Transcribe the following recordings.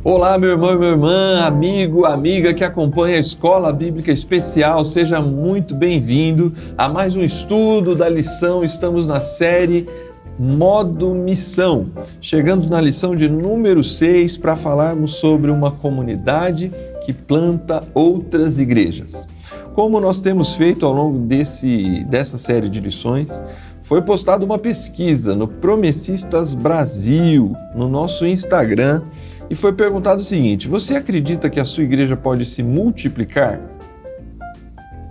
Olá, meu irmão e minha irmã, amigo, amiga que acompanha a Escola Bíblica Especial, seja muito bem-vindo a mais um estudo da lição. Estamos na série Modo Missão, chegando na lição de número 6 para falarmos sobre uma comunidade que planta outras igrejas. Como nós temos feito ao longo dessa série de lições, foi postada uma pesquisa no Promessistas Brasil, no nosso Instagram, e foi perguntado o seguinte: você acredita que a sua igreja pode se multiplicar?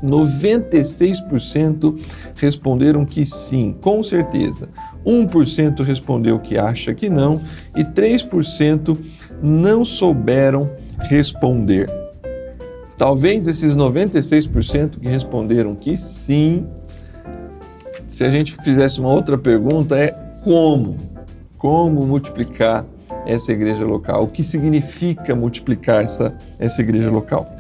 96% responderam que sim, com certeza. 1% respondeu que acha que não e 3% não souberam responder. Talvez esses 96% que responderam que sim, se a gente fizesse uma outra pergunta, é como? Como multiplicar essa igreja local? O que significa multiplicar essa igreja local?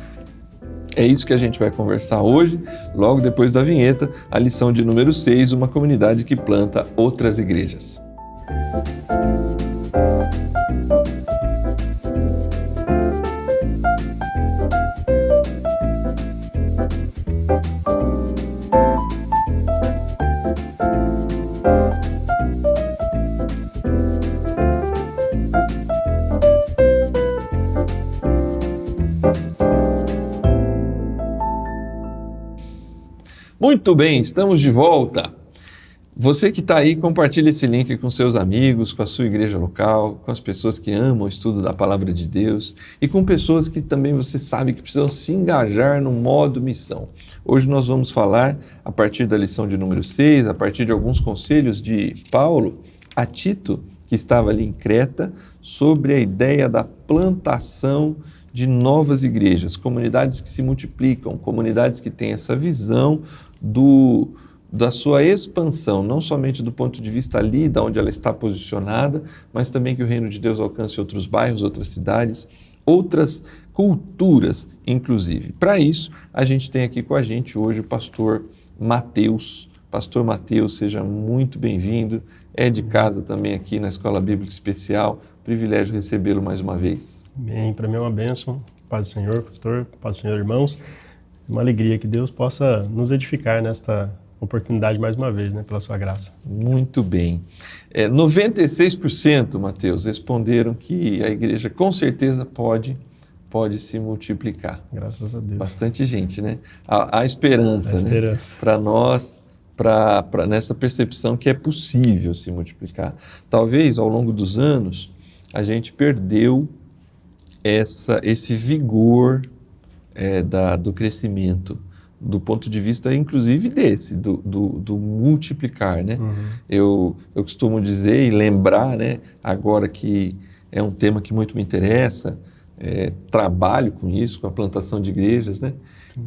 É isso que a gente vai conversar hoje, logo depois da vinheta, a lição de número 6, uma comunidade que planta outras igrejas. Muito bem, estamos de volta. Você que está aí, compartilhe esse link com seus amigos, com a sua igreja local, com as pessoas que amam o estudo da Palavra de Deus e com pessoas que também você sabe que precisam se engajar no modo missão. Hoje nós vamos falar, a partir da lição de número 6, a partir de alguns conselhos de Paulo a Tito, que estava ali em Creta, sobre a ideia da plantação de novas igrejas, comunidades que se multiplicam, comunidades que têm essa visão da sua expansão, não somente do ponto de vista ali, de onde ela está posicionada, mas também que o reino de Deus alcance outros bairros, outras cidades, outras culturas, inclusive. Para isso, a gente tem aqui com a gente hoje o pastor Mateus. Pastor Mateus, seja muito bem-vindo, é de casa também aqui na Escola Bíblica Especial, privilégio recebê-lo mais uma vez. Bem, para mim é uma bênção, paz do Senhor, pastor, paz do Senhor, irmãos. Uma alegria que Deus possa nos edificar nesta oportunidade mais uma vez, né, pela sua graça. Muito bem. 96%, Mateus, responderam que a igreja com certeza pode se multiplicar. Graças a Deus. Bastante gente, né? Há esperança, né? Para nós, nessa percepção que é possível se multiplicar. Talvez, ao longo dos anos, a gente perdeu esse vigor do crescimento, do ponto de vista, inclusive, do multiplicar, né? Uhum. Eu costumo dizer e lembrar, né, agora que é um tema que muito me interessa, trabalho com isso, com a plantação de igrejas, né?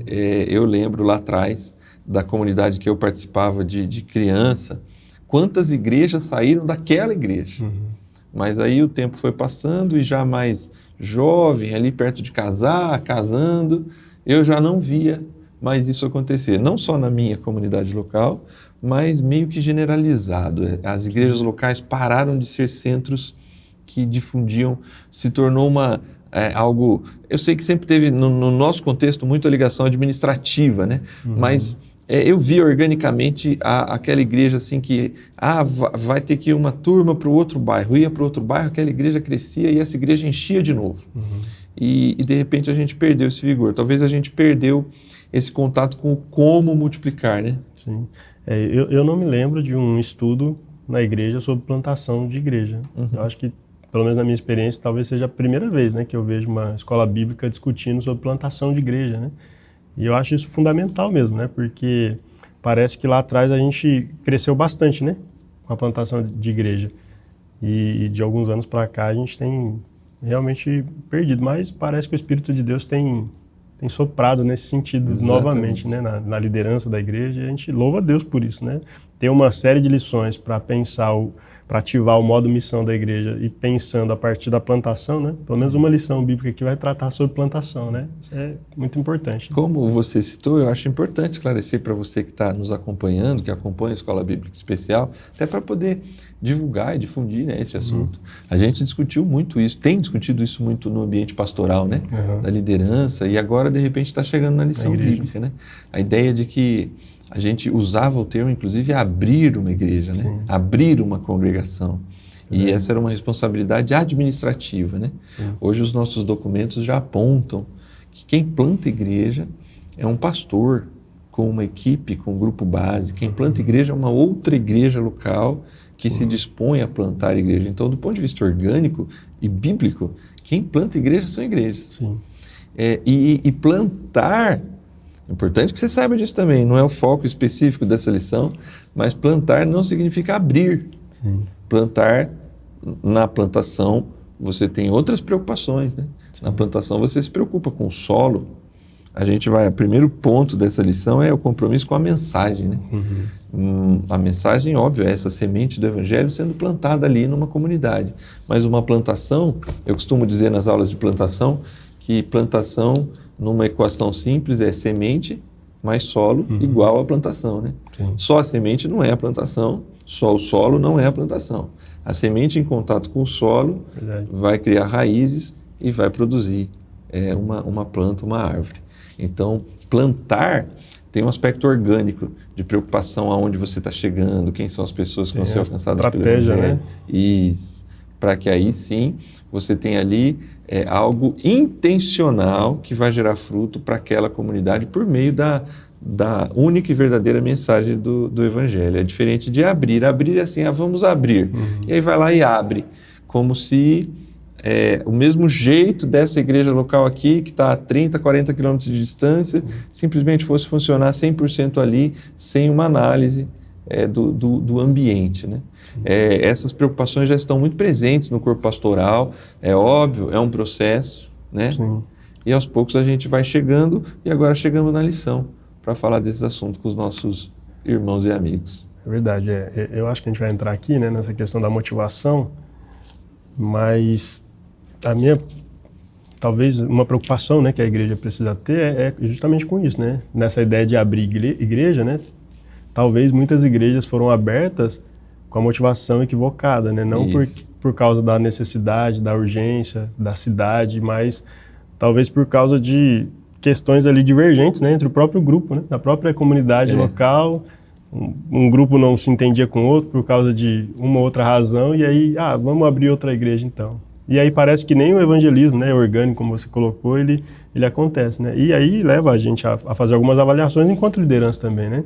Eu lembro lá atrás da comunidade que eu participava de criança, quantas igrejas saíram daquela igreja. Uhum. Mas aí o tempo foi passando e já mais jovem, ali perto de casando, eu já não via mais isso acontecer. Não só na minha comunidade local, mas meio que generalizado. As igrejas locais pararam de ser centros que difundiam, se tornou algo... Eu sei que sempre teve, no nosso contexto, muita ligação administrativa, né? Uhum. Mas... eu vi organicamente aquela igreja assim que vai ter que ir uma turma para o outro bairro, ia para o outro bairro, aquela igreja crescia e essa igreja enchia de novo. Uhum. E de repente a gente perdeu esse vigor. Talvez a gente perdeu esse contato com como multiplicar, né? Sim. Eu não me lembro de um estudo na igreja sobre plantação de igreja. Uhum. Eu acho que, pelo menos na minha experiência, talvez seja a primeira vez, né, que eu vejo uma escola bíblica discutindo sobre plantação de igreja, né? E eu acho isso fundamental mesmo, né? Porque parece que lá atrás a gente cresceu bastante, né? Com a plantação de igreja. E de alguns anos para cá a gente tem realmente perdido. Mas parece que o Espírito de Deus tem soprado nesse sentido. Exatamente. Novamente, né? Na liderança da igreja. E a gente louva a Deus por isso, né? Tem uma série de lições para pensar para ativar o modo missão da igreja e pensando a partir da plantação, né? Pelo menos uma lição bíblica que vai tratar sobre plantação, né? Isso é muito importante. Como você citou, eu acho importante esclarecer para você que está nos acompanhando, que acompanha a Escola Bíblica Especial, até para poder divulgar e difundir, né, esse assunto. A gente discutiu muito isso, tem discutido isso muito no ambiente pastoral, né? Da liderança, e agora, de repente, está chegando na lição bíblica, né? A ideia de que a gente usava o termo, inclusive, abrir uma igreja, né? Abrir uma congregação. E essa era uma responsabilidade administrativa, né? Hoje os nossos documentos já apontam que quem planta igreja é um pastor com uma equipe, com um grupo base. Quem planta igreja é uma outra igreja local que se dispõe a plantar igreja. Então, do ponto de vista orgânico e bíblico, quem planta igreja são igrejas. E plantar... É importante que você saiba disso também, não é o foco específico dessa lição, mas plantar não significa abrir. Plantar, na plantação, você tem outras preocupações, né? Na plantação você se preocupa com o solo. O primeiro ponto dessa lição é o compromisso com a mensagem, né? A mensagem, óbvio, é essa semente do evangelho sendo plantada ali numa comunidade. Mas uma plantação, eu costumo dizer nas aulas de plantação, que plantação... numa equação simples é semente mais solo igual a plantação, né? Só a semente não é a plantação, só o solo não é a plantação. A semente em contato com o solo vai criar raízes e vai produzir uma planta, uma árvore. Então, plantar tem um aspecto orgânico de preocupação aonde você está chegando, quem são as pessoas que vão ser alcançadas pelo evangelho. Né? Isso, para que aí sim você tenha ali algo intencional que vai gerar fruto para aquela comunidade por meio da única e verdadeira mensagem do Evangelho. É diferente de abrir. Abrir é assim, vamos abrir. E aí vai lá e abre, como se o mesmo jeito dessa igreja local aqui, que está a 30, 40 quilômetros de distância, simplesmente fosse funcionar 100% ali, sem uma análise do ambiente, né? Essas preocupações já estão muito presentes no corpo pastoral, é óbvio, é um processo, né? E aos poucos a gente vai chegando, e agora chegamos na lição, para falar desses assuntos com os nossos irmãos e amigos. É verdade, eu acho que a gente vai entrar aqui, né, nessa questão da motivação, mas a minha, talvez uma preocupação, né, que a igreja precisa ter é justamente com isso, né? Nessa ideia de abrir igreja, né? Talvez muitas igrejas foram abertas com a motivação equivocada, né? Não por causa da necessidade, da urgência, da cidade, mas talvez por causa de questões ali divergentes, né? Entre o próprio grupo, né? Da própria comunidade local. Um grupo não se entendia com o outro por causa de uma outra razão, e aí, vamos abrir outra igreja então. E aí parece que nem o evangelismo, né, orgânico, como você colocou, ele acontece, né? E aí leva a gente a fazer algumas avaliações enquanto liderança também, né?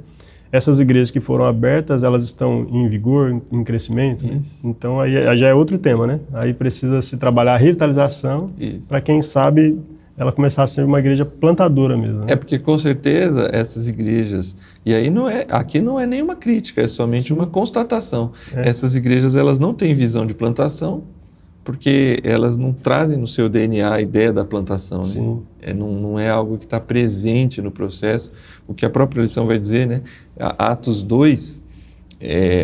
Essas igrejas que foram abertas, elas estão em vigor, em crescimento, né? Então aí já é outro tema, né? Aí precisa se trabalhar a revitalização para, quem sabe, ela começar a ser uma igreja plantadora mesmo, né? Porque com certeza essas igrejas, e aí aqui não é nenhuma crítica, é somente uma constatação. Essas igrejas, elas não têm visão de plantação, porque elas não trazem no seu DNA a ideia da plantação, né? Não é algo que está presente no processo. O que a própria lição vai dizer, né? Atos 2,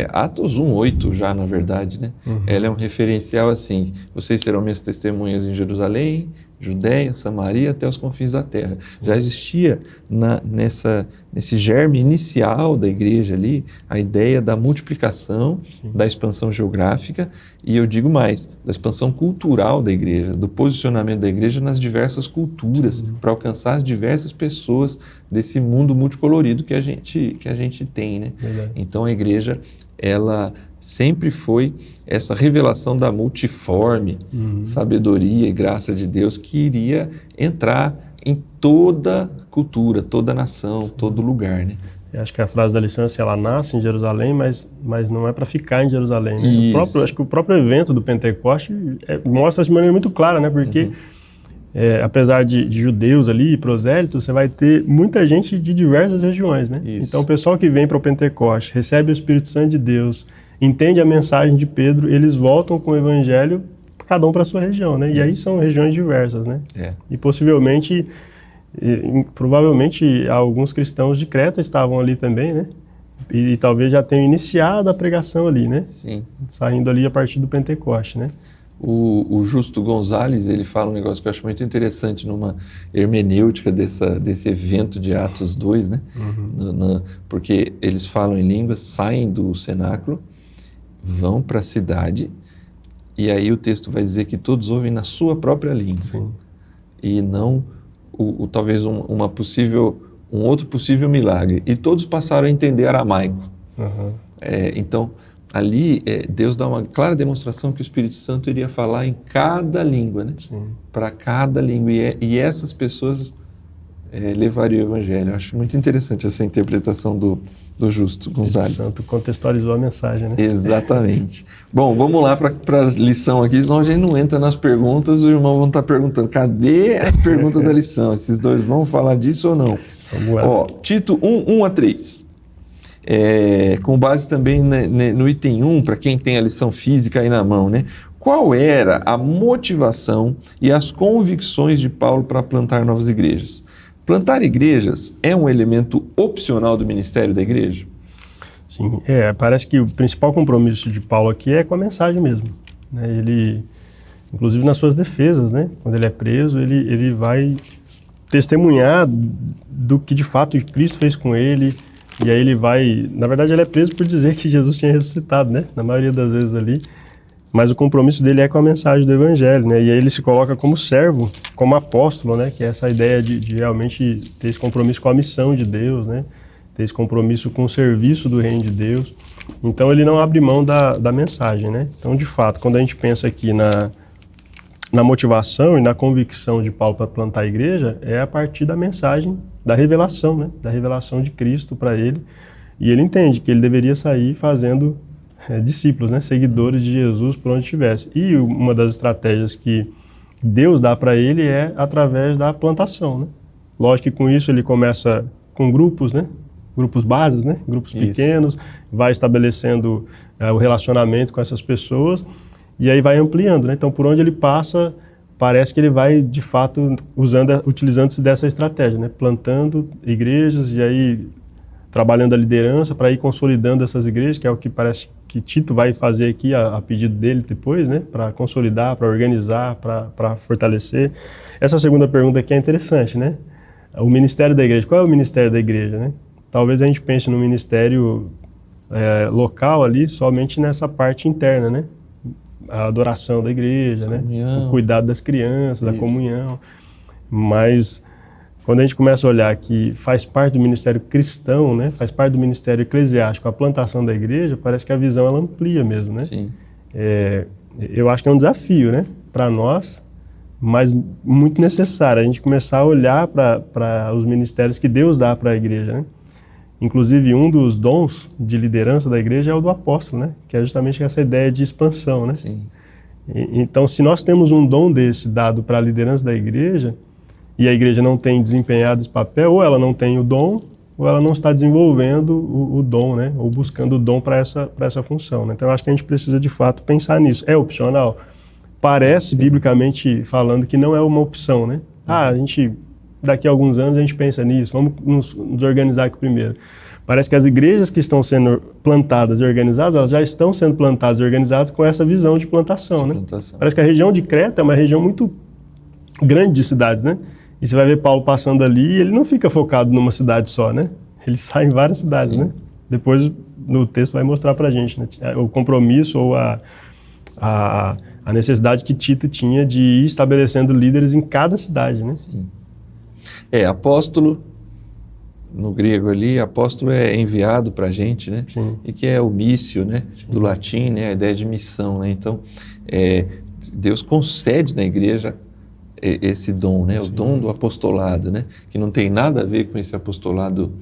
Atos 1:8 já, na verdade, né? Ela é um referencial assim: vocês serão minhas testemunhas em Jerusalém, Judéia, Samaria, até os confins da terra. Já existia nesse germe inicial da igreja ali a ideia da multiplicação, da expansão geográfica, e eu digo mais, da expansão cultural da igreja, do posicionamento da igreja nas diversas culturas, para alcançar as diversas pessoas desse mundo multicolorido que a gente tem, né? Então a igreja, ela sempre foi essa revelação da multiforme sabedoria e graça de Deus que iria entrar em toda cultura, toda nação, todo lugar, né? Eu acho que a frase da lição é assim, ela nasce em Jerusalém, mas não é para ficar em Jerusalém, né? Acho que o próprio evento do Pentecoste mostra isso de maneira muito clara, né? Porque apesar de judeus ali, prosélitos, você vai ter muita gente de diversas regiões, né? Então o pessoal que vem para o Pentecoste, recebe o Espírito Santo de Deus, entende a mensagem de Pedro, eles voltam com o evangelho, cada um para a sua região, né? E aí são regiões diversas, né? E provavelmente alguns cristãos de Creta estavam ali também, né? E talvez já tenham iniciado a pregação ali, né? Sim. Saindo ali a partir do Pentecoste, né? O Justo Gonzalez, ele fala um negócio que eu acho muito interessante numa hermenêutica desse evento de Atos 2, né? Porque eles falam em línguas, saem do cenáculo, vão para a cidade, e aí o texto vai dizer que todos ouvem na sua própria língua. Sim. E não talvez um outro possível milagre. E todos passaram a entender aramaico. Então, ali Deus dá uma clara demonstração que o Espírito Santo iria falar em cada língua, né? Para cada língua. E essas pessoas levariam o Evangelho. Eu acho muito interessante essa interpretação do Justo Gonzalez. O Santo contextualizou a mensagem, né? Exatamente. Bom, vamos lá para a lição aqui, senão a gente não entra nas perguntas, os irmãos vão estar perguntando, cadê as perguntas da lição? Esses dois vão falar disso ou não? Vamos lá. Tito 1:1-3. Com base também no item 1, para quem tem a lição física aí na mão, né? Qual era a motivação e as convicções de Paulo para plantar novas igrejas? Plantar igrejas é um elemento opcional do ministério da igreja? Sim, parece que o principal compromisso de Paulo aqui é com a mensagem mesmo, né? Ele, inclusive nas suas defesas, né? Quando ele é preso, ele vai testemunhar do que de fato Cristo fez com ele, e aí ele vai, na verdade ele é preso por dizer que Jesus tinha ressuscitado, né? Na maioria das vezes ali, mas o compromisso dele é com a mensagem do Evangelho, né? E aí ele se coloca como servo, como apóstolo, né? Que é essa ideia de realmente ter esse compromisso com a missão de Deus, né? Ter esse compromisso com o serviço do reino de Deus. Então ele não abre mão da mensagem, né? Então, de fato, quando a gente pensa aqui na motivação e na convicção de Paulo para plantar a igreja, é a partir da mensagem, da revelação, né? Da revelação de Cristo para ele. E ele entende que ele deveria sair fazendo discípulos, né? Seguidores de Jesus por onde estivesse. E uma das estratégias que Deus dá para ele é através da plantação, né? Lógico que com isso ele começa com grupos, né? Grupos bases, né? Grupos pequenos, vai estabelecendo o relacionamento com essas pessoas e aí vai ampliando, né? Então, por onde ele passa, parece que ele vai, de fato, utilizando-se dessa estratégia, né? Plantando igrejas e aí trabalhando a liderança para ir consolidando essas igrejas, que é o que parece que Tito vai fazer aqui a pedido dele depois, né? Para consolidar, para organizar, para fortalecer. Essa segunda pergunta aqui é interessante, né? O ministério da igreja. Qual é o ministério da igreja, né? Talvez a gente pense no ministério local ali somente nessa parte interna, né? A adoração da igreja, né? O cuidado das crianças, da comunhão. Mas quando a gente começa a olhar que faz parte do ministério cristão, né? Faz parte do ministério eclesiástico, a plantação da igreja, parece que a visão ela amplia mesmo, né? Sim. Eu acho que é um desafio, né? Para nós, mas muito necessário a gente começar a olhar para os ministérios que Deus dá para a igreja, né? Inclusive, um dos dons de liderança da igreja é o do apóstolo, né? Que é justamente essa ideia de expansão, né? Sim. Então, se nós temos um dom desse dado para a liderança da igreja, e a igreja não tem desempenhado esse papel, ou ela não tem o dom, ou ela não está desenvolvendo o dom, né? Ou buscando o dom para essa função, né? Então, eu acho que a gente precisa, de fato, pensar nisso. É opcional? Parece, biblicamente falando, que não é uma opção, né? Daqui a alguns anos a gente pensa nisso, vamos nos organizar aqui primeiro. Parece que as igrejas que estão sendo plantadas e organizadas, elas já estão sendo plantadas e organizadas com essa visão de plantação, né? Parece que a região de Creta é uma região muito grande de cidades, né? E você vai ver Paulo passando ali e ele não fica focado numa cidade só, né? Ele sai em várias cidades, né? Depois no texto vai mostrar pra gente, né? O compromisso ou a necessidade que Tito tinha de ir estabelecendo líderes em cada cidade, né? Sim. Apóstolo, no grego ali, apóstolo é enviado para a gente, né? Sim. E que é o mício, né? Do latim, né? A ideia de missão, né? Então, Deus concede na igreja esse dom, né? O dom do apostolado, né? Que não tem nada a ver com esse apostolado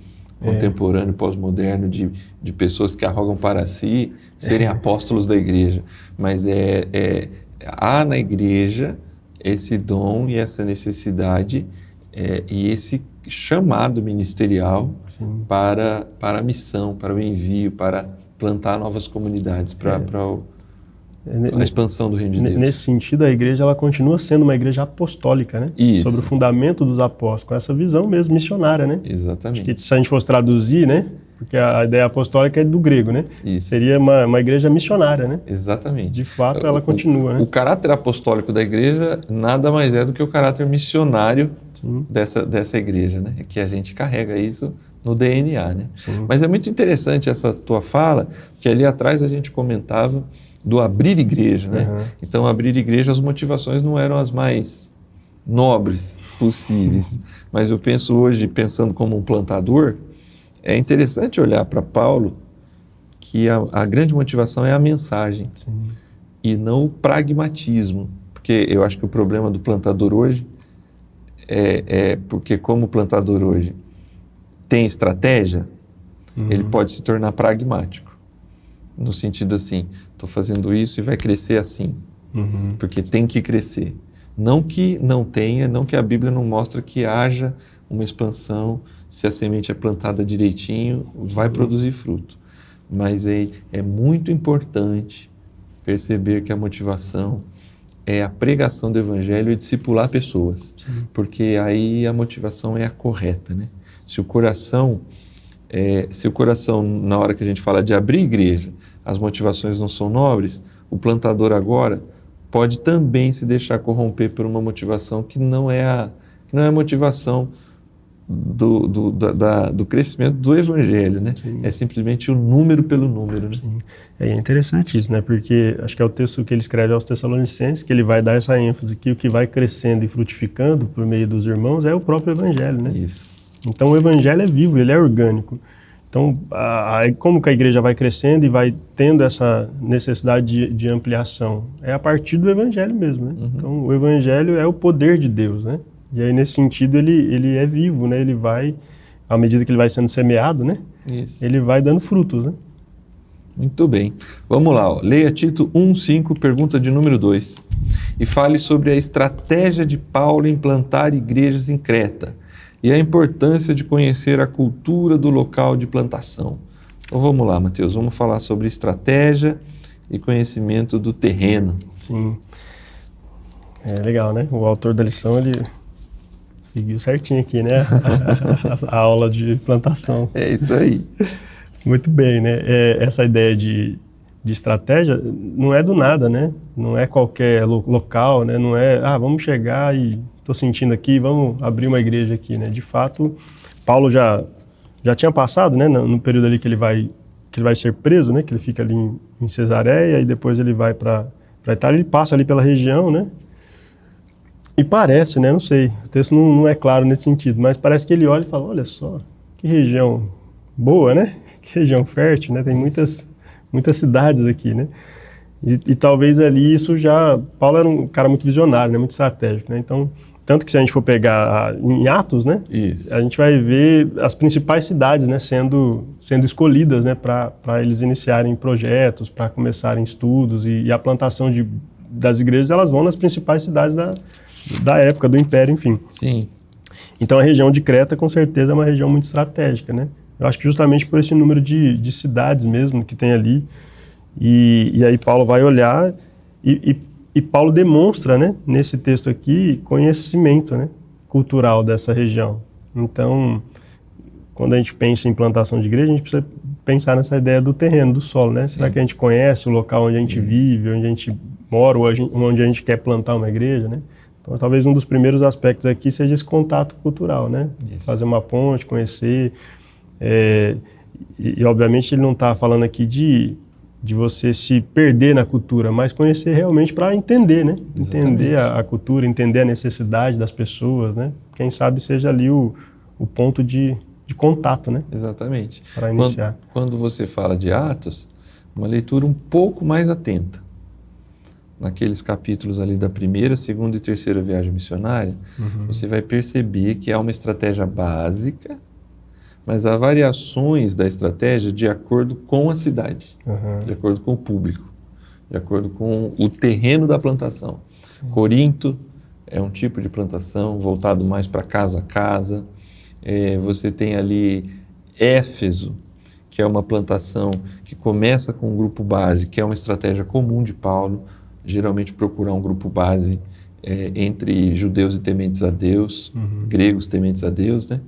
contemporâneo, pós-moderno, de pessoas que arrogam para si serem apóstolos da igreja. Mas há na igreja esse dom e essa necessidade e esse chamado ministerial para a missão, para o envio, para plantar novas comunidades, para a expansão do reino de Deus. Nesse sentido, a igreja ela continua sendo uma igreja apostólica, né? Isso. Sobre o fundamento dos apóstolos, com essa visão mesmo missionária, né? Exatamente. Acho que se a gente fosse traduzir, né? Porque a ideia apostólica é do grego, né? Isso. Seria uma igreja missionária, né? Exatamente. De fato, ela continua, né? O caráter apostólico da igreja nada mais é do que o caráter missionário dessa igreja, né? Que a gente carrega isso no DNA, né? Sim. Mas é muito interessante essa tua fala, porque ali atrás a gente comentava do abrir igreja, né? Uhum. Então, abrir igreja, as motivações não eram as mais nobres possíveis. Mas eu penso hoje, pensando como um plantador, é interessante olhar para Paulo que a grande motivação é a mensagem. Sim. E não o pragmatismo. Porque eu acho que o problema do plantador hoje é porque como o plantador hoje tem estratégia, ele pode se tornar pragmático. No sentido assim, estou fazendo isso e vai crescer assim. Porque tem que crescer. Não que não tenha, não que a Bíblia não mostra que haja uma expansão, se a semente é plantada direitinho, vai produzir fruto. Mas é muito importante perceber que a motivação é a pregação do Evangelho e discipular pessoas. Sim. Porque aí a motivação é a correta, né? Se o coração, na hora que a gente fala de abrir igreja, as motivações não são nobres, o plantador agora pode também se deixar corromper por uma motivação que não é a motivação do crescimento do Evangelho, né? Sim. É simplesmente o número pelo número, né? Sim. É interessante isso, né? Porque acho que é o texto que ele escreve aos Tessalonicenses, que ele vai dar essa ênfase que o que vai crescendo e frutificando por meio dos irmãos é o próprio Evangelho, né? Isso. Então o Evangelho é vivo, ele é orgânico. Então, como que a igreja vai crescendo e vai tendo essa necessidade de ampliação? É a partir do Evangelho mesmo, né? Então, o Evangelho é o poder de Deus, né? E aí, nesse sentido, ele é vivo, né? Ele vai, à medida que ele vai sendo semeado, né? Isso. Ele vai dando frutos, né? Muito bem. Vamos lá, ó. Leia Tito 1:5, pergunta de número 2. E fale sobre a estratégia de Paulo em plantar igrejas em Creta e a importância de conhecer a cultura do local de plantação. Então vamos lá, Mateus, vamos falar sobre estratégia e conhecimento do terreno. Sim. É legal, né? O autor da lição, ele seguiu certinho aqui, né? A aula de plantação. É isso aí. Muito bem, né? Essa ideia de estratégia não é do nada, né? Não é qualquer local, né? Não é, vamos chegar e estou sentindo aqui, vamos abrir uma igreja aqui, né? De fato, Paulo já tinha passado, né? No período ali que ele vai ser preso, né? Que ele fica ali em Cesareia e depois ele vai para Itália, ele passa ali pela região, né? E parece, né? Não sei, o texto não é claro nesse sentido, mas parece que ele olha e fala, olha só, que região boa, né? Que região fértil, né? Tem muitas cidades aqui, né? E talvez ali Paulo era um cara muito visionário, né? Muito estratégico, né? Então, tanto que se a gente for pegar em Atos, né? Isso. A gente vai ver as principais cidades, né? Sendo escolhidas, né? Para eles iniciarem projetos, para começarem estudos e a plantação das igrejas, elas vão nas principais cidades da época, do Império, enfim. Sim. Então a região de Creta, com certeza, é uma região muito estratégica, né? Eu acho que justamente por esse número de cidades mesmo que tem ali. E aí Paulo vai olhar e Paulo demonstra, né, nesse texto aqui, conhecimento, né, cultural dessa região. Então, quando a gente pensa em plantação de igreja, a gente precisa pensar nessa ideia do terreno, do solo, né? Será que a gente conhece o local onde a gente vive, onde a gente mora, ou onde a gente quer plantar uma igreja, né? Então, talvez um dos primeiros aspectos aqui seja esse contato cultural, né? Isso. Fazer uma ponte, conhecer. E obviamente, ele não está falando aqui de você se perder na cultura, mas conhecer realmente para entender, né? Exatamente. Entender a cultura, entender a necessidade das pessoas, né? Quem sabe seja ali o ponto de contato, né? Exatamente. Para iniciar. Quando você fala de Atos, uma leitura um pouco mais atenta. Naqueles capítulos ali da primeira, segunda e terceira viagem missionária, você vai perceber que há uma estratégia básica, mas há variações da estratégia de acordo com a cidade, de acordo com o público, de acordo com o terreno da plantação. Sim. Corinto é um tipo de plantação voltado mais para casa a casa. Você tem ali Éfeso, que é uma plantação que começa com um grupo base, que é uma estratégia comum de Paulo, geralmente procurar um grupo base entre judeus e tementes a Deus, gregos tementes a Deus, né?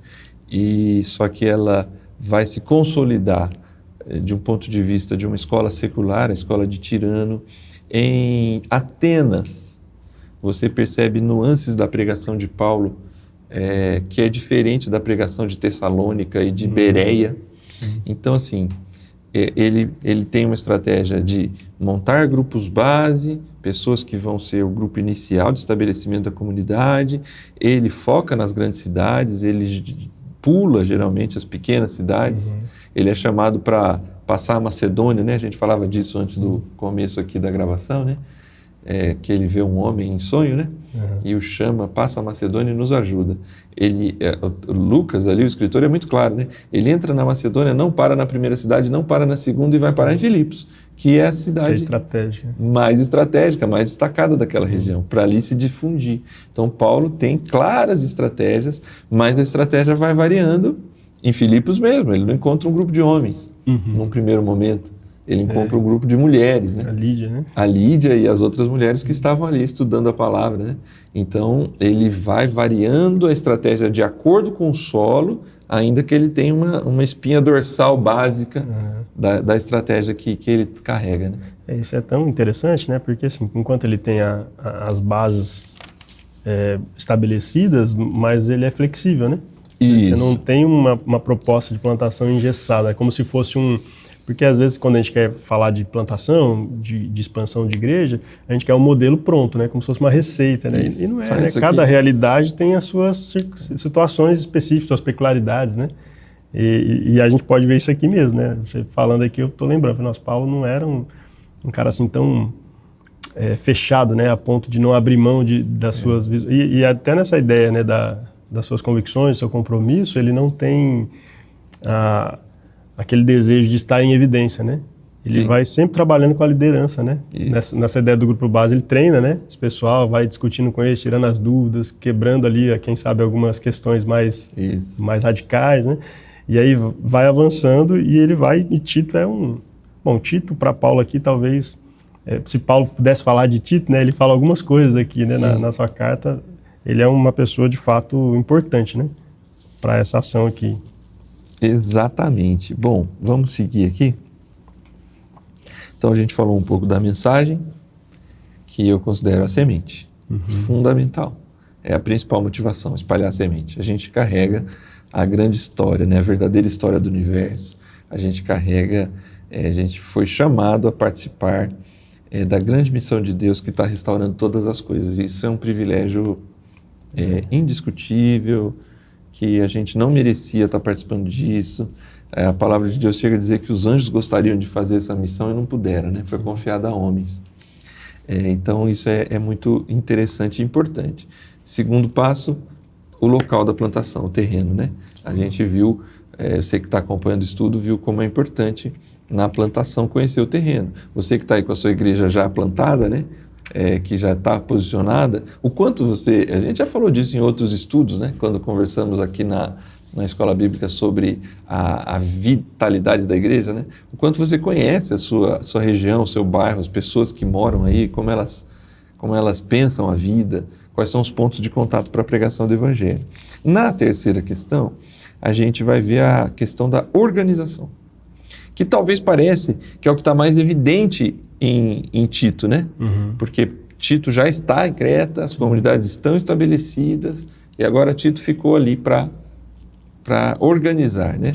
E só que ela vai se consolidar de um ponto de vista de uma escola secular, a escola de Tirano, em Atenas. Você percebe nuances da pregação de Paulo, que é diferente da pregação de Tessalônica e de Bereia. Então, assim, ele tem uma estratégia de montar grupos base, pessoas que vão ser o grupo inicial de estabelecimento da comunidade. Ele foca nas grandes cidades, ele pula geralmente as pequenas cidades. Ele é chamado para passar a Macedônia, né? A gente falava disso antes do começo aqui da gravação, né? Que ele vê um homem em sonho, né? E o chama, passa a Macedônia e nos ajuda. O Lucas ali, o escritor, é muito claro, né? Ele entra na Macedônia, não para na primeira cidade, não para na segunda e vai parar em Filipos, que é a cidade mais estratégica, mais destacada daquela região, para ali se difundir. Então Paulo tem claras estratégias, mas a estratégia vai variando em Filipos mesmo. Ele não encontra um grupo de homens num primeiro momento. Ele encontra um grupo de mulheres, né? A Lídia, né? A Lídia e as outras mulheres que estavam ali estudando a palavra, né? Então, ele vai variando a estratégia de acordo com o solo, ainda que ele tenha uma espinha dorsal básica da estratégia que ele carrega, né? Isso é tão interessante, né? Porque, assim, enquanto ele tem as bases estabelecidas, mas ele é flexível, né? Isso. Você não tem uma proposta de plantação engessada, é como se fosse Porque às vezes quando a gente quer falar de plantação, de expansão de igreja, a gente quer um modelo pronto, né? Como se fosse uma receita, né? E não é, né? Cada realidade tem as suas situações específicas, suas peculiaridades, né? E a gente pode ver isso aqui mesmo, né? Você falando aqui, eu estou lembrando, nosso Paulo não era um cara assim tão fechado, né? A ponto de não abrir mão das suas visões. E até nessa ideia, né? Das suas convicções, do seu compromisso, ele não tem aquele desejo de estar em evidência, né? Ele vai sempre trabalhando com a liderança, né? Nessa ideia do grupo base, ele treina, né? Esse pessoal vai discutindo com eles, tirando as dúvidas, quebrando ali, quem sabe, algumas questões mais radicais, né? E aí vai avançando e ele vai... E Tito Bom, Tito, para Paulo aqui, talvez... se Paulo pudesse falar de Tito, né? Ele fala algumas coisas aqui, né? Na sua carta. Ele é uma pessoa, de fato, importante, né? Para essa ação aqui. Exatamente. Bom, vamos seguir aqui. Então a gente falou um pouco da mensagem, que eu considero a semente, fundamental. É a principal motivação, espalhar a semente. A gente carrega a grande história, né? A verdadeira história do universo. A gente carrega, a gente foi chamado a participar da grande missão de Deus que está restaurando todas as coisas. Isso é um privilégio indiscutível, que a gente não merecia estar participando disso. A palavra de Deus chega a dizer que os anjos gostariam de fazer essa missão e não puderam, né? Foi confiada a homens. Então isso é muito interessante e importante. Segundo passo, o local da plantação, o terreno, né? A gente viu, você que está acompanhando o estudo, viu como é importante na plantação conhecer o terreno. Você que está aí com a sua igreja já plantada, né? Que já está posicionada, o quanto a gente já falou disso em outros estudos, né? Quando conversamos aqui na Escola Bíblica sobre a vitalidade da igreja, né? O quanto você conhece a sua região, o seu bairro, as pessoas que moram aí, como elas pensam a vida, quais são os pontos de contato para a pregação do Evangelho. Na terceira questão, a gente vai ver a questão da organização, que talvez pareça que é o que está mais evidente em Tito, né? Porque Tito já está em Creta, as comunidades estão estabelecidas e agora Tito ficou ali para organizar, né?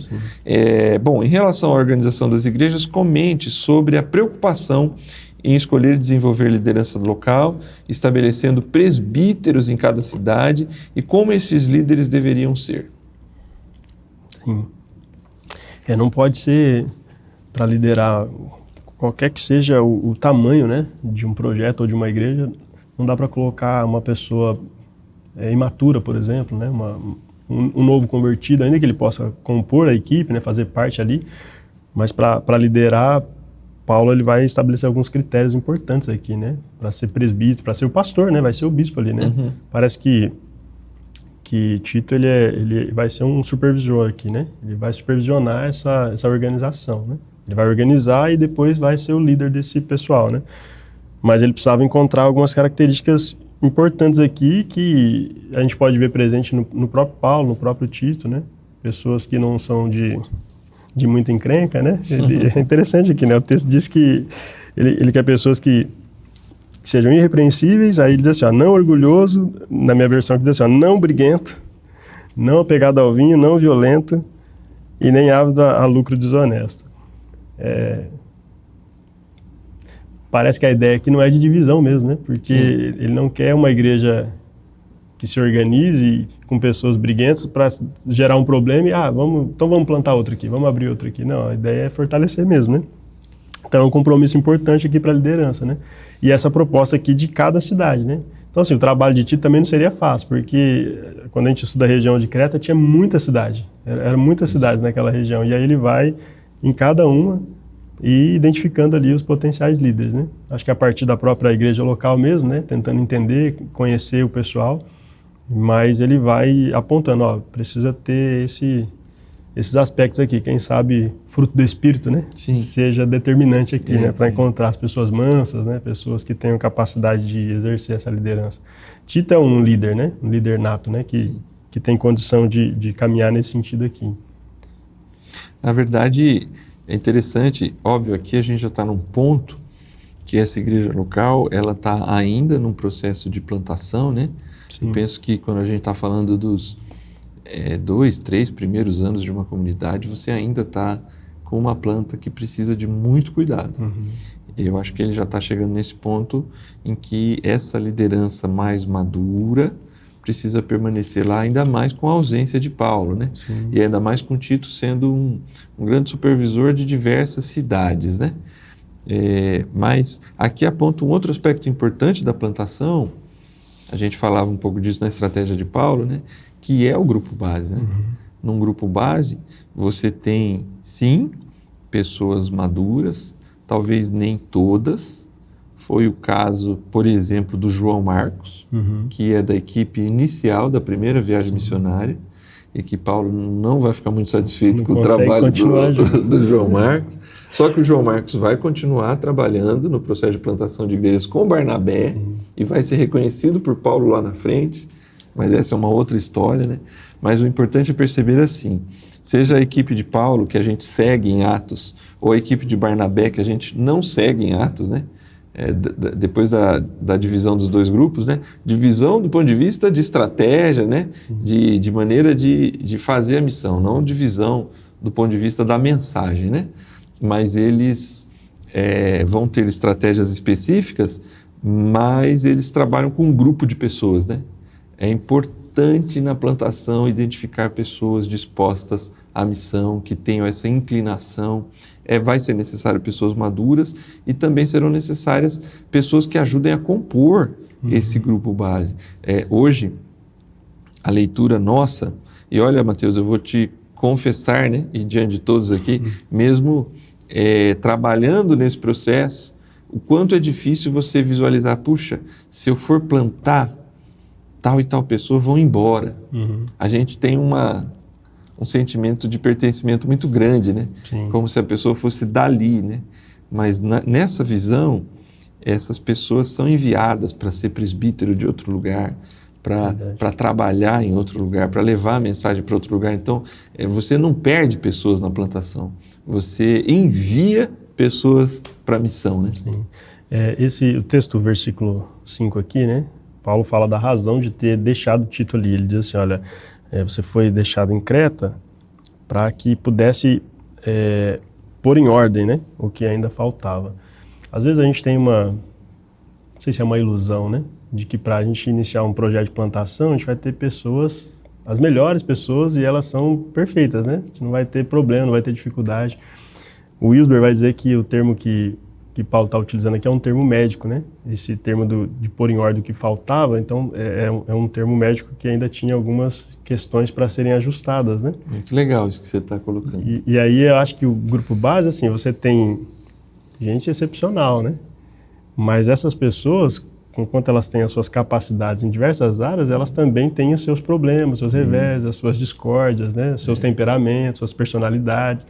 Bom, em relação à organização das igrejas, comente sobre a preocupação em escolher e desenvolver liderança local, estabelecendo presbíteros em cada cidade e como esses líderes deveriam ser. Sim. Não pode ser para liderar qualquer que seja o tamanho, né, de um projeto ou de uma igreja, não dá para colocar uma pessoa imatura, por exemplo, né, um novo convertido, ainda que ele possa compor a equipe, né, fazer parte ali, mas para liderar, Paulo ele vai estabelecer alguns critérios importantes aqui, né, para ser presbítero, para ser o pastor, né, vai ser o bispo ali, né. Parece que que Tito ele vai ser um supervisor aqui, né? Ele vai supervisionar essa organização, né? Ele vai organizar e depois vai ser o líder desse pessoal, né? Mas ele precisava encontrar algumas características importantes aqui que a gente pode ver presente no próprio Paulo, no próprio Tito, né? Pessoas que não são de muita encrenca, né? É interessante aqui, né? O texto diz que ele quer pessoas que sejam irrepreensíveis, aí ele diz assim, ó, não orgulhoso, na minha versão que diz assim, ó, não briguento, não apegado ao vinho, não violento e nem ávido a lucro desonesto. Parece que a ideia aqui não é de divisão mesmo, né? Porque ele não quer uma igreja que se organize com pessoas briguentas para gerar um problema e, então vamos plantar outro aqui, vamos abrir outro aqui. Não, a ideia é fortalecer mesmo, né? Então é um compromisso importante aqui para a liderança, né? E essa proposta aqui de cada cidade, né? Então, assim, o trabalho de Tito também não seria fácil, porque quando a gente estuda a região de Creta, tinha muita cidade. Eram muitas cidades naquela região. E aí ele vai em cada uma e identificando ali os potenciais líderes, né? Acho que a partir da própria igreja local mesmo, né? Tentando entender, conhecer o pessoal, mas ele vai apontando, ó, precisa ter esses aspectos aqui, quem sabe fruto do Espírito, né? Sim. Seja determinante aqui, né? Para encontrar as pessoas mansas, né? Pessoas que tenham capacidade de exercer essa liderança. Tito é um líder, né? Um líder nato, né? Que tem condição de caminhar nesse sentido aqui. Na verdade, é interessante, óbvio, aqui a gente já está num ponto que essa igreja local, ela está ainda num processo de plantação, né? Sim. Eu penso que quando a gente está falando dos 2, 3 primeiros anos de uma comunidade, você ainda está com uma planta que precisa de muito cuidado. Uhum. Eu acho que ele já está chegando nesse ponto em que essa liderança mais madura precisa permanecer lá, ainda mais com a ausência de Paulo, né? Sim. E ainda mais com Tito sendo um grande supervisor de diversas cidades, né? Mas aqui aponta um outro aspecto importante da plantação, a gente falava um pouco disso na estratégia de Paulo, né? Que é o grupo base, né? Uhum. Num grupo base, você tem, sim, pessoas maduras, talvez nem todas. Foi o caso, por exemplo, do João Marcos, que é da equipe inicial da primeira viagem missionária, e que Paulo não vai ficar muito satisfeito com o trabalho do João Marcos. Só que o João Marcos vai continuar trabalhando no processo de plantação de igrejas com Barnabé e vai ser reconhecido por Paulo lá na frente. Mas essa é uma outra história, né? Mas o importante é perceber assim, seja a equipe de Paulo, que a gente segue em Atos, ou a equipe de Barnabé, que a gente não segue em Atos, né? Depois da divisão dos dois grupos, né? Divisão do ponto de vista de estratégia, né? De maneira de fazer a missão, não divisão do ponto de vista da mensagem, né? Mas eles vão ter estratégias específicas, mas eles trabalham com um grupo de pessoas, né? É importante na plantação identificar pessoas dispostas à missão, que tenham essa inclinação. Vai ser necessário pessoas maduras e também serão necessárias pessoas que ajudem a compor esse grupo base. Hoje, a leitura nossa, e olha, Mateus, eu vou te confessar, né, e diante de todos aqui, mesmo trabalhando nesse processo, o quanto é difícil você visualizar, puxa, se eu for plantar, tal e tal pessoa vão embora. A gente tem um sentimento de pertencimento muito grande, né? Sim. Como se a pessoa fosse dali, né? Mas nessa visão, essas pessoas são enviadas para ser presbítero de outro lugar, para trabalhar em outro lugar, para levar a mensagem para outro lugar. Então, você não perde pessoas na plantação, você envia pessoas para a missão, né? Sim. O texto, versículo 5 aqui, né? Paulo fala da razão de ter deixado Tito ali. Ele diz assim, olha, você foi deixado em Creta para que pudesse pôr em ordem, né, o que ainda faltava. Às vezes a gente tem não sei se é uma ilusão, né, de que para a gente iniciar um projeto de plantação, a gente vai ter pessoas, as melhores pessoas, e elas são perfeitas, né? A gente não vai ter problema, não vai ter dificuldade. O Wilber vai dizer que o termo que Paulo está utilizando aqui é um termo médico, né? Esse termo de pôr em ordem o que faltava, então é um termo médico que ainda tinha algumas questões para serem ajustadas, né? Muito legal isso que você está colocando. E aí eu acho que o grupo base, assim, você tem gente excepcional, né? Mas essas pessoas, enquanto elas têm as suas capacidades em diversas áreas, elas também têm os seus problemas, seus revés, as suas discórdias, né? Seus temperamentos, suas personalidades.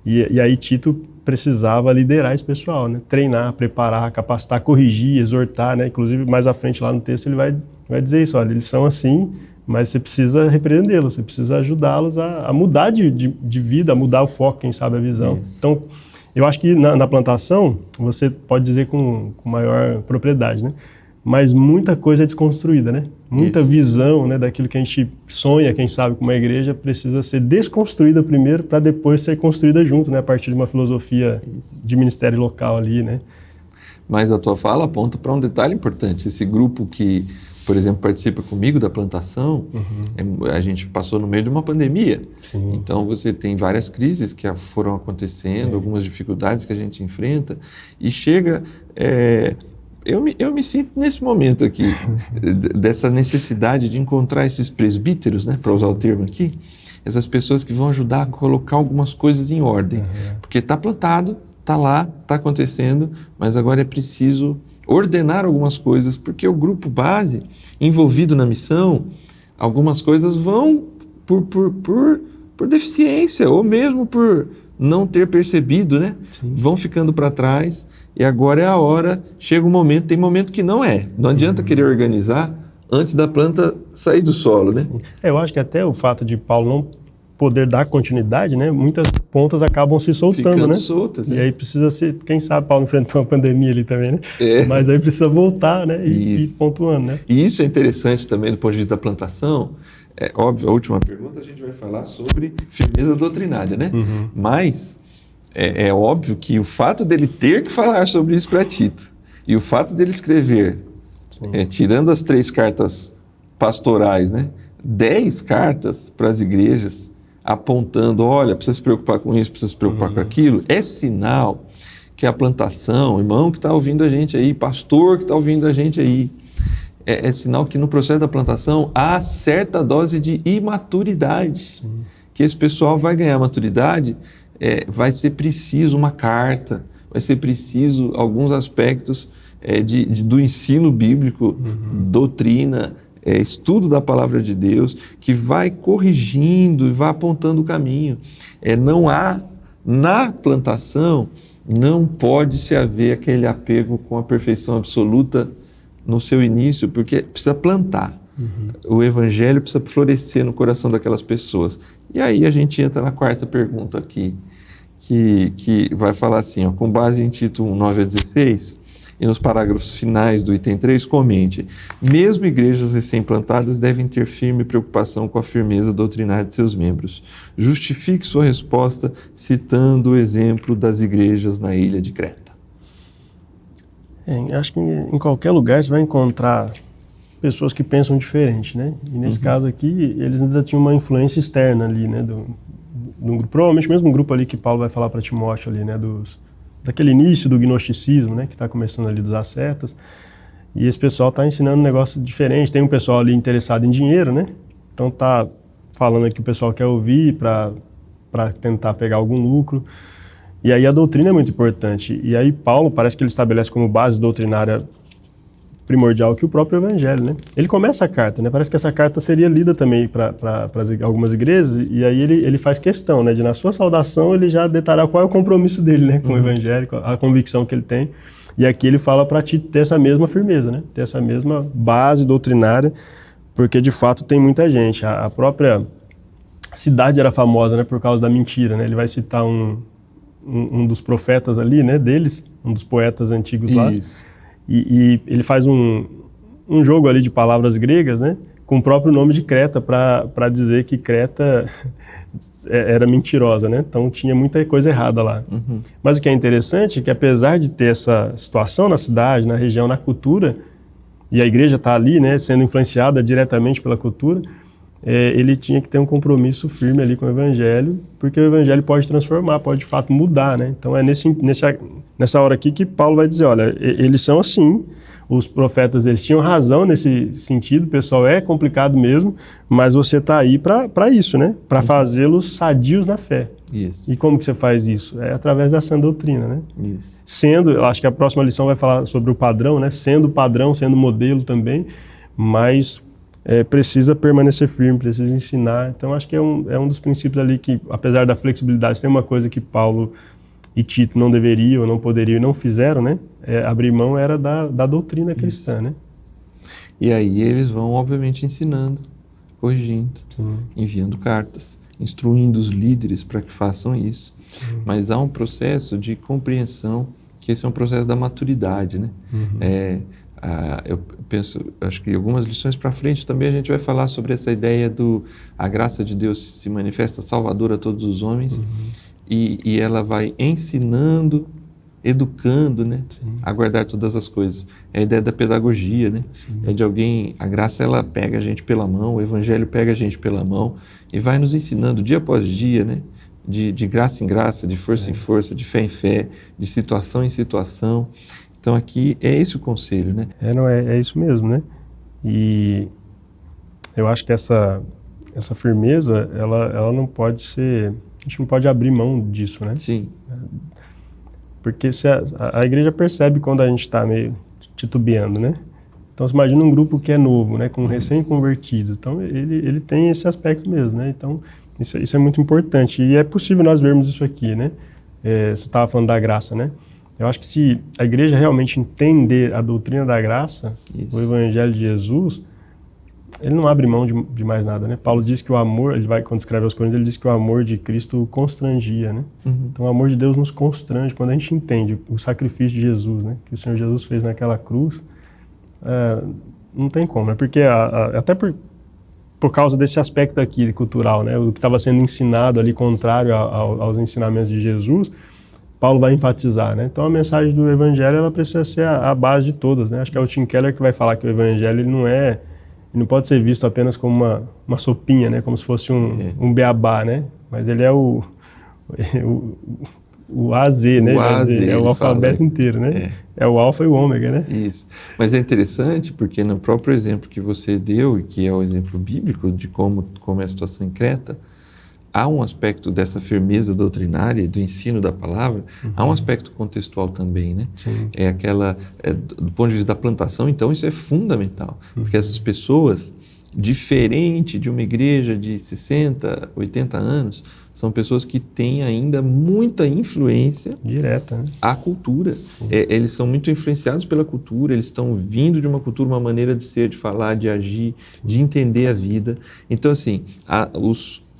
E aí Tito precisava liderar esse pessoal, né? Treinar, preparar, capacitar, corrigir, exortar, né? Inclusive, mais à frente lá no texto, ele vai dizer isso, olha, eles são assim, mas você precisa repreendê-los, você precisa ajudá-los a mudar de vida, a mudar o foco, quem sabe a visão. Isso. Então, eu acho que na plantação, você pode dizer com maior propriedade, né? Mas muita coisa é desconstruída, né? Muita visão, né, daquilo que a gente sonha, quem sabe, com uma igreja, precisa ser desconstruída primeiro para depois ser construída junto, né? A partir de uma filosofia de ministério local ali, né? Mas a tua fala aponta para um detalhe importante. Esse grupo que, por exemplo, participa comigo da plantação, a gente passou no meio de uma pandemia. Sim. Então, você tem várias crises que foram acontecendo, algumas dificuldades que a gente enfrenta, e chega... Eu me sinto nesse momento aqui, dessa necessidade de encontrar esses presbíteros, né, para usar o termo aqui, essas pessoas que vão ajudar a colocar algumas coisas em ordem. Porque está plantado, está lá, está acontecendo, mas agora é preciso ordenar algumas coisas, porque o grupo base, envolvido na missão, algumas coisas vão por deficiência, ou mesmo por não ter percebido, né? Sim. Vão ficando para trás. E agora é a hora, chega um momento, tem momento que não é. Não adianta querer organizar antes da planta sair do solo, né? Eu acho que até o fato de Paulo não poder dar continuidade, né? Muitas pontas acabam se soltando, ficando né? soltas. E aí precisa ser, quem sabe Paulo enfrentou uma pandemia ali também, né? Mas aí precisa voltar, né? E ir pontuando, né? E isso é interessante também do ponto de vista da plantação. É óbvio, a última pergunta a gente vai falar sobre firmeza doutrinária, né? Mas... É óbvio que o fato dele ter que falar sobre isso para Tito e o fato dele escrever, tirando as 3 cartas pastorais, né, 10 cartas para as igrejas apontando, olha, precisa se preocupar com isso, precisa se preocupar com aquilo, é sinal que a plantação, irmão que está ouvindo a gente aí, pastor que está ouvindo a gente aí, é sinal que no processo da plantação há certa dose de imaturidade, que esse pessoal vai ganhar maturidade. Vai ser preciso uma carta, vai ser preciso alguns aspectos do ensino bíblico, doutrina, estudo da palavra de Deus, que vai corrigindo e vai apontando o caminho. Não há, na plantação, não pode se haver aquele apego com a perfeição absoluta no seu início, porque precisa plantar. O evangelho precisa florescer no coração daquelas pessoas. E aí a gente entra na 4ª pergunta aqui, que vai falar assim, ó, com base em Tito 1:9-16, e nos parágrafos finais do item 3, comente: mesmo igrejas recém-plantadas devem ter firme preocupação com a firmeza doutrinária de seus membros. Justifique sua resposta citando o exemplo das igrejas na ilha de Creta. Acho que em qualquer lugar você vai encontrar pessoas que pensam diferente, né? E nesse caso aqui, eles ainda tinham uma influência externa ali, né? Provavelmente mesmo um grupo ali que Paulo vai falar para Timóteo ali, né? Daquele início do gnosticismo, né? Que está começando ali dos ascetas. E esse pessoal está ensinando um negócio diferente. Tem um pessoal ali interessado em dinheiro, né? Então tá falando aqui que o pessoal quer ouvir para tentar pegar algum lucro. E aí a doutrina é muito importante. E aí Paulo parece que ele estabelece como base doutrinária primordial que o próprio evangelho, né? Ele começa a carta, né? Parece que essa carta seria lida também para algumas igrejas, e aí ele faz questão, né? De na sua saudação ele já detalhar qual é o compromisso dele, né? Com o evangelho, a convicção que ele tem. E aqui ele fala para ti ter essa mesma firmeza, né? Ter essa mesma base doutrinária, porque de fato tem muita gente. A própria cidade era famosa, né? Por causa da mentira, né? Ele vai citar um dos profetas ali, né? Deles, um dos poetas antigos lá. Isso. E ele faz um jogo ali de palavras gregas, né, com o próprio nome de Creta, para dizer que Creta era mentirosa, né? Então tinha muita coisa errada lá. Mas o que é interessante é que apesar de ter essa situação na cidade, na região, na cultura, e a igreja está ali, né, sendo influenciada diretamente pela cultura, ele tinha que ter um compromisso firme ali com o Evangelho, porque o Evangelho pode transformar, pode de fato mudar, né? Então é nessa hora aqui que Paulo vai dizer, olha, eles são assim, os profetas eles tinham razão nesse sentido, pessoal, é complicado mesmo, mas você está aí para isso, né? Para fazê-los sadios na fé. Isso. E como que você faz isso? É através da sã doutrina, né? Isso. Eu acho que a próxima lição vai falar sobre o padrão, né? Sendo padrão, sendo modelo também, mas precisa permanecer firme, precisa ensinar. Então, acho que é um dos princípios ali que, apesar da flexibilidade, tem uma coisa que Paulo e Tito não deveriam, não poderiam e não fizeram, né? Abrir mão era da doutrina cristã, né? E aí eles vão, obviamente, ensinando, corrigindo, enviando cartas, instruindo os líderes para que façam isso. Mas há um processo de compreensão, que esse é um processo da maturidade, né? Eu penso, acho que algumas lições para frente também a gente vai falar sobre essa ideia a graça de Deus se manifesta salvadora a todos os homens, e ela vai ensinando, educando, né, a guardar todas as coisas. É a ideia da pedagogia, né? É de alguém, a graça ela pega a gente pela mão, o Evangelho pega a gente pela mão e vai nos ensinando dia após dia, né? De graça em graça, de força em força, de fé em fé, de situação em situação. Então aqui é esse o conselho, né? É isso mesmo, né? E eu acho que essa firmeza, ela não pode ser, a gente não pode abrir mão disso, né? Sim. Porque a igreja percebe quando a gente está meio titubeando, né? Então você imagina um grupo que é novo, né? Com recém-convertidos. Então ele tem esse aspecto mesmo, né? Então isso é muito importante e é possível nós vermos isso aqui, né? Você estava falando da graça, né? Eu acho que se a igreja realmente entender a doutrina da graça, o Evangelho de Jesus, ele não abre mão de mais nada, né? Paulo diz que o amor, quando escreve aos Coríntios, ele diz que o amor de Cristo constrangia, né? Então o amor de Deus nos constrange quando a gente entende o sacrifício de Jesus, né? Que o Senhor Jesus fez naquela cruz, não tem como, né? Porque até por causa desse aspecto aqui cultural, né? O que estava sendo ensinado ali contrário aos ensinamentos de Jesus, Paulo vai enfatizar, né? Então a mensagem do Evangelho ela precisa ser a base de todas, né? Acho que é o Tim Keller que vai falar que o Evangelho ele não pode ser visto apenas como uma sopinha, né? Como se fosse um beabá, né? Mas ele é o A, Z, né? É o alfabeto inteiro, né? É o alfa e o ômega, né? Isso. Mas é interessante porque no próprio exemplo que você deu, e que é o exemplo bíblico de como é a situação em Creta, há um aspecto dessa firmeza doutrinária, do ensino da palavra, há um aspecto contextual também, né? Sim. Do ponto de vista da plantação, então isso é fundamental, porque essas pessoas, diferente de uma igreja de 60, 80 anos, são pessoas que têm ainda muita influência direta, né? à cultura. Eles são muito influenciados pela cultura, eles estão vindo de uma cultura, uma maneira de ser, de falar, de agir, de entender a vida. Então, assim,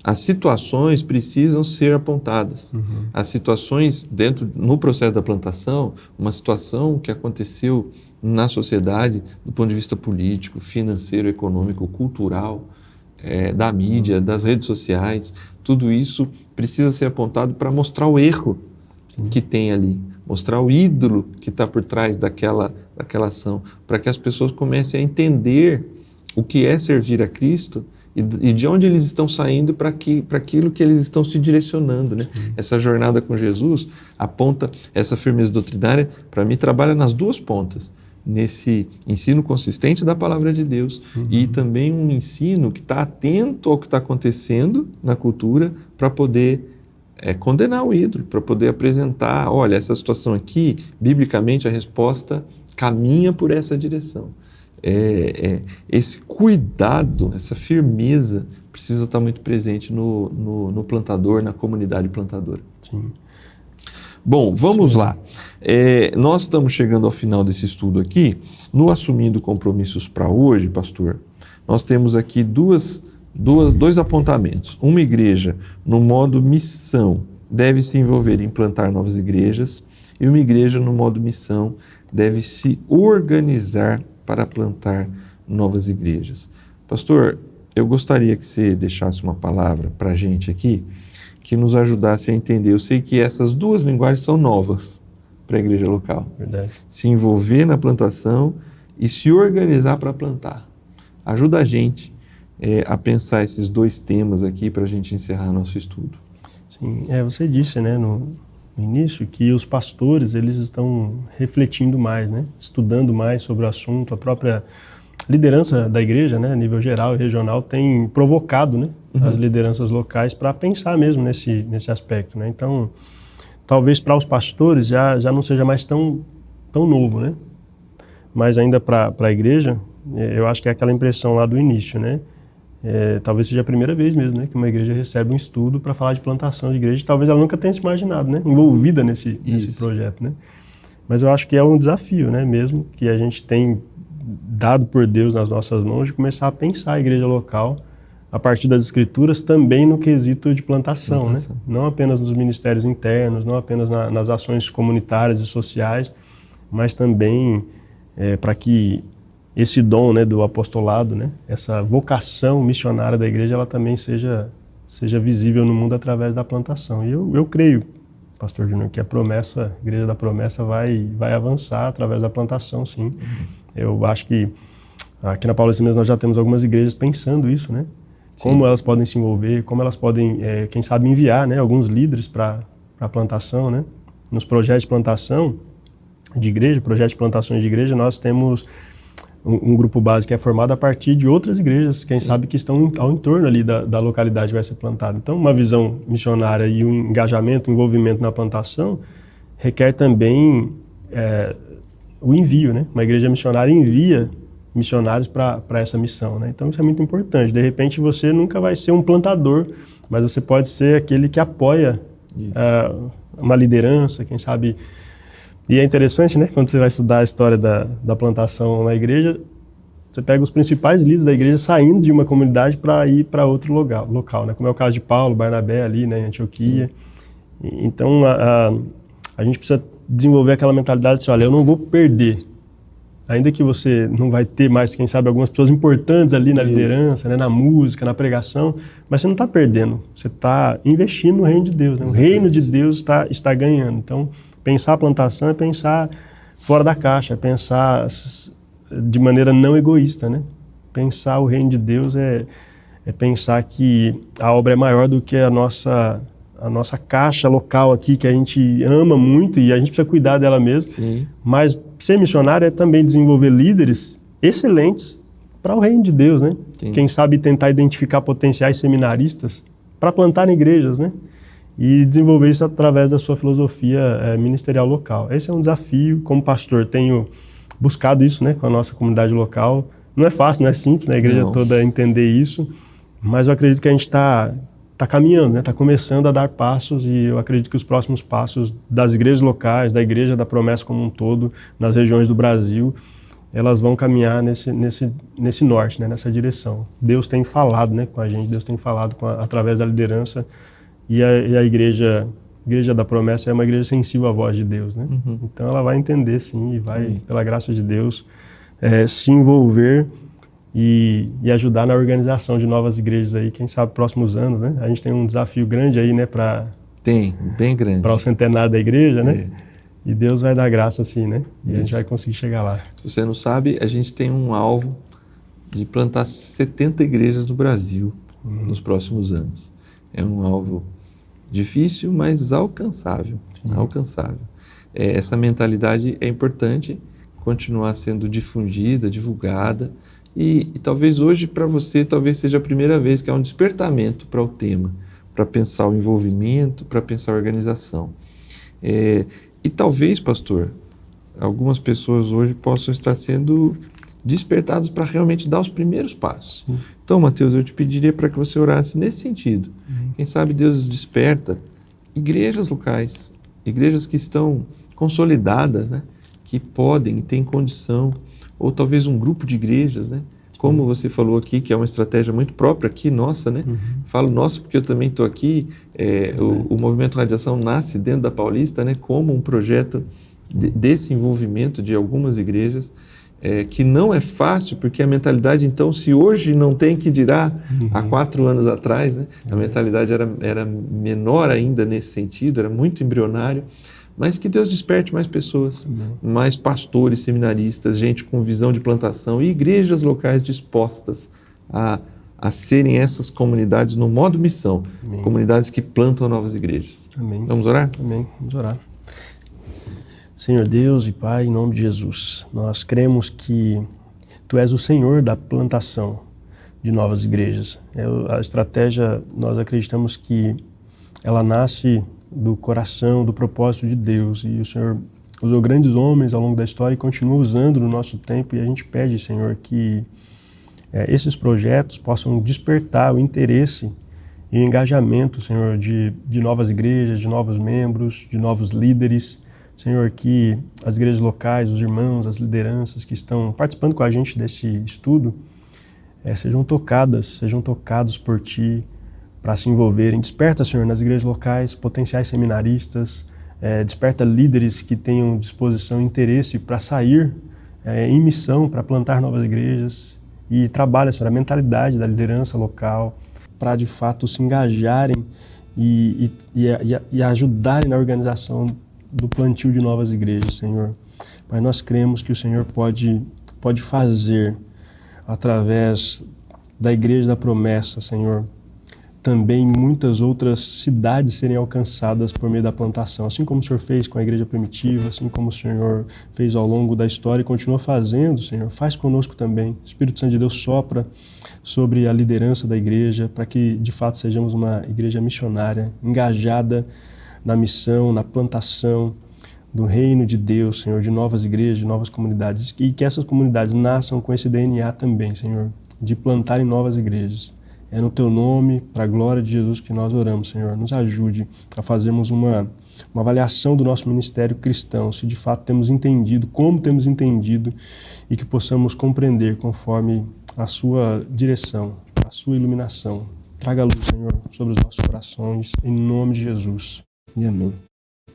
as situações precisam ser apontadas. As situações no processo da plantação, uma situação que aconteceu na sociedade, do ponto de vista político, financeiro, econômico, cultural, da mídia, das redes sociais, tudo isso precisa ser apontado para mostrar o erro que tem ali, mostrar o ídolo que está por trás daquela ação, para que as pessoas comecem a entender o que é servir a Cristo e de onde eles estão saindo para aquilo que eles estão se direcionando, né? Essa jornada com Jesus aponta essa firmeza doutrinária, para mim, trabalha nas duas pontas, nesse ensino consistente da palavra de Deus e também um ensino que está atento ao que está acontecendo na cultura para poder condenar o ídolo, para poder apresentar, olha, essa situação aqui, biblicamente a resposta caminha por essa direção. Esse cuidado, essa firmeza precisa estar muito presente no plantador, na comunidade plantadora. Sim. Bom, vamos lá. Nós estamos chegando ao final desse estudo aqui. No Assumindo Compromissos para hoje, pastor, nós temos aqui dois apontamentos. Uma igreja, no modo missão, deve se envolver em plantar novas igrejas, e uma igreja, no modo missão, deve se organizar para plantar novas igrejas. Pastor, eu gostaria que você deixasse uma palavra para a gente aqui, que nos ajudasse a entender. Eu sei que essas duas linguagens são novas para a igreja local. Verdade. Se envolver na plantação e se organizar para plantar. Ajuda a gente a pensar esses dois temas aqui para a gente encerrar nosso estudo? Sim, você disse, né, no início, que os pastores, eles estão refletindo mais, né, estudando mais sobre o assunto. A própria liderança da igreja, né, a nível geral e regional, tem provocado, né, as lideranças locais para pensar mesmo nesse aspecto, né. Então, talvez para os pastores já não seja mais tão novo, né, mas ainda para a igreja, eu acho que é aquela impressão lá do início, né. Talvez seja a primeira vez mesmo, né, que uma igreja recebe um estudo para falar de plantação de igreja. Talvez ela nunca tenha se imaginado, né, envolvida nesse projeto, né. Mas eu acho que é um desafio, né, mesmo que a gente tem dado por Deus nas nossas mãos de começar a pensar a igreja local a partir das escrituras também no quesito de plantação, né, não apenas nos ministérios internos, não apenas nas ações comunitárias e sociais, mas também para que esse dom, né, do apostolado, né, essa vocação missionária da igreja, ela também seja visível no mundo através da plantação. E eu creio, pastor Júnior, que a igreja da promessa vai avançar através da plantação, sim. Eu acho que aqui na Paulista nós já temos algumas igrejas pensando isso, né, como elas podem se envolver, como elas podem, quem sabe, enviar, né, alguns líderes para a plantação, né. Nos projetos de plantação de igreja, projetos de plantações de igreja, nós temos um grupo base que é formado a partir de outras igrejas, quem sabe que estão ao entorno ali da localidade que vai ser plantada. Então, uma visão missionária e um engajamento, um envolvimento na plantação requer também o envio, né? Uma igreja missionária envia missionários para essa missão, né? Então, isso é muito importante. De repente, você nunca vai ser um plantador, mas você pode ser aquele que apoia uma liderança, quem sabe. E é interessante, né, quando você vai estudar a história da plantação na igreja, você pega os principais líderes da igreja saindo de uma comunidade para ir para outro local, né, como é o caso de Paulo, Barnabé ali, né, em Antioquia. Então, a gente precisa desenvolver aquela mentalidade de assim, olha, eu não vou perder, ainda que você não vai ter mais, quem sabe, algumas pessoas importantes ali na liderança, né, na música, na pregação, mas você não está perdendo, você está investindo no reino de Deus, né? O reino de Deus está ganhando. Então, pensar a plantação é pensar fora da caixa, é pensar de maneira não egoísta, né? Pensar o reino de Deus é pensar que a obra é maior do que a nossa caixa local aqui, que a gente ama muito e a gente precisa cuidar dela mesmo. Sim. Mas ser missionário é também desenvolver líderes excelentes para o reino de Deus, né? Sim. Quem sabe tentar identificar potenciais seminaristas para plantar em igrejas, né? E desenvolver isso através da sua filosofia ministerial local. Esse é um desafio. Como pastor, tenho buscado isso, né, com a nossa comunidade local. Não é fácil, não é simples, né, a igreja toda entender isso, mas eu acredito que a gente está caminhando, né, está começando a dar passos, e eu acredito que os próximos passos das igrejas locais, da Igreja da Promessa como um todo, nas regiões do Brasil, elas vão caminhar nesse norte, né, nessa direção. Deus tem falado, né, com a gente, Deus tem falado através da liderança. E a igreja da promessa é uma igreja sensível à voz de Deus, né? Então ela vai entender, sim, e vai, pela graça de Deus, se envolver e ajudar na organização de novas igrejas aí, quem sabe, próximos anos, né? A gente tem um desafio grande aí, né? Bem grande. Para o centenário da igreja, né? E Deus vai dar graça, assim, né? E a gente vai conseguir chegar lá. Se você não sabe, a gente tem um alvo de plantar 70 igrejas no Brasil nos próximos anos. É um alvo difícil, mas alcançável. Alcançável. Essa mentalidade é importante continuar sendo difundida, divulgada, e talvez hoje para você talvez seja a primeira vez que há um despertamento para o tema, para pensar o envolvimento, para pensar a organização. E talvez, pastor, algumas pessoas hoje possam estar sendo despertados para realmente dar os primeiros passos. Então, Mateus, eu te pediria para que você orasse nesse sentido. Quem sabe Deus desperta igrejas locais, igrejas que estão consolidadas, né? Que podem e têm condição, ou talvez um grupo de igrejas, né? Como você falou aqui, que é uma estratégia muito própria aqui, nossa, né? Falo nossa porque eu também estou aqui, o Movimento Radiação nasce dentro da Paulista, né? Como um projeto desse envolvimento de algumas igrejas, que não é fácil, porque a mentalidade, então, se hoje não tem, que dirá há 4 anos atrás, né? A mentalidade era menor ainda nesse sentido, era muito embrionário, mas que Deus desperte mais pessoas, mais pastores, seminaristas, gente com visão de plantação e igrejas locais dispostas a a serem essas comunidades no modo missão, Amém. Comunidades que plantam novas igrejas. Amém. Vamos orar? Amém. Vamos orar. Senhor Deus e Pai, em nome de Jesus, nós cremos que Tu és o Senhor da plantação de novas igrejas. A estratégia, nós acreditamos que ela nasce do coração, do propósito de Deus, e o Senhor usou grandes homens ao longo da história e continua usando no nosso tempo, e a gente pede, Senhor, que esses projetos possam despertar o interesse e o engajamento, Senhor, de novas igrejas, de novos membros, de novos líderes. Senhor, que as igrejas locais, os irmãos, as lideranças que estão participando com a gente desse estudo sejam tocados por Ti para se envolverem. Desperta, Senhor, nas igrejas locais potenciais seminaristas, desperta líderes que tenham disposição e interesse para sair em missão, para plantar novas igrejas, e trabalha, Senhor, a mentalidade da liderança local para de fato se engajarem e ajudarem na organização do plantio de novas igrejas, Senhor. Pai, nós cremos que o Senhor pode fazer, através da Igreja da Promessa, Senhor, também muitas outras cidades serem alcançadas por meio da plantação, assim como o Senhor fez com a igreja primitiva, assim como o Senhor fez ao longo da história e continua fazendo, Senhor, faz conosco também. O Espírito Santo de Deus sopra sobre a liderança da igreja para que, de fato, sejamos uma igreja missionária, engajada na missão, na plantação do reino de Deus, Senhor, de novas igrejas, de novas comunidades, e que essas comunidades nasçam com esse DNA também, Senhor, de plantarem novas igrejas. É no Teu nome, para a glória de Jesus, que nós oramos, Senhor. Nos ajude a fazermos uma avaliação do nosso ministério cristão, se de fato temos entendido, como temos entendido, e que possamos compreender conforme a Sua direção, a Sua iluminação. Traga luz, Senhor, sobre os nossos corações, em nome de Jesus. E amém.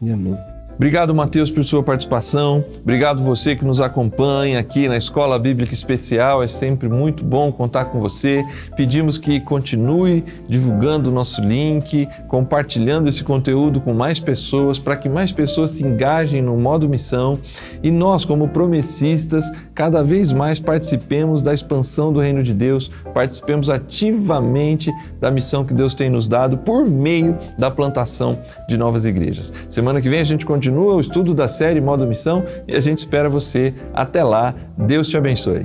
E amém. Obrigado, Mateus, por sua participação. Obrigado você que nos acompanha aqui na Escola Bíblica Especial. É sempre muito bom contar com você. Pedimos que continue divulgando o nosso link, compartilhando esse conteúdo com mais pessoas, para que mais pessoas se engajem no modo missão. E nós, como promessistas, cada vez mais participemos da expansão do Reino de Deus, participemos ativamente da missão que Deus tem nos dado por meio da plantação de novas igrejas. Semana que vem a gente continua o estudo da série Modo Missão e a gente espera você. Até lá, Deus te abençoe.